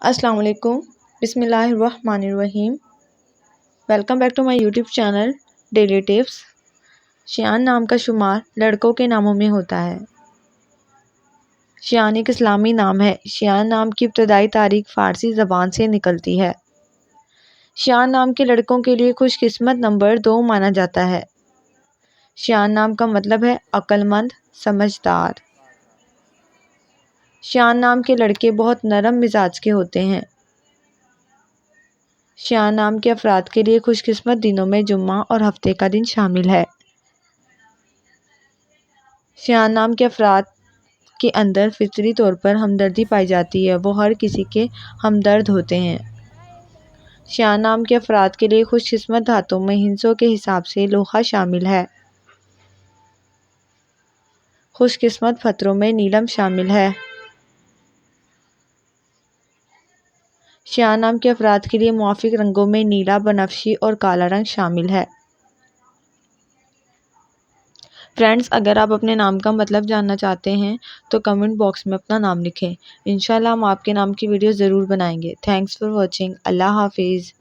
السلام علیکم۔ بسم اللہ الرحمن الرحیم۔ Welcome back to my YouTube channel daily tips. Shayan نام کا شمار لڑکوں کے ناموں میں ہوتا ہے۔ شیان ایک اسلامی نام ہے۔ شیان نام کی ابتدائی تاریخ فارسی زبان سے نکلتی ہے۔ شیان نام کے لڑکوں کے لیے خوش قسمت نمبر 2 مانا جاتا ہے۔ شیان نام کا مطلب ہے عقل مند، سمجھدار۔ شیان نام کے لڑکے بہت نرم مزاج کے ہوتے ہیں۔ شیان نام کے افراد کے لیے خوش قسمت دنوں میں جمعہ اور ہفتے کا دن شامل ہے۔ شیان نام کے افراد کے اندر فطری طور پر ہمدردی پائی جاتی ہے، وہ ہر کسی کے ہمدرد ہوتے ہیں۔ شیان نام کے افراد کے لیے خوش قسمت دھاتوں میں ہندسوں کے حساب سے لوہا شامل ہے۔ خوش قسمت پتھروں میں نیلم شامل ہے۔ شیان نام کے افراد کے لیے موافق رنگوں میں نیلا، بنفشی اور کالا رنگ شامل ہے۔ فرینڈز، اگر آپ اپنے نام کا مطلب جاننا چاہتے ہیں تو کمنٹ باکس میں اپنا نام لکھیں۔ انشاءاللہ ہم آپ کے نام کی ویڈیو ضرور بنائیں گے۔ Thanks for watching. اللہ حافظ۔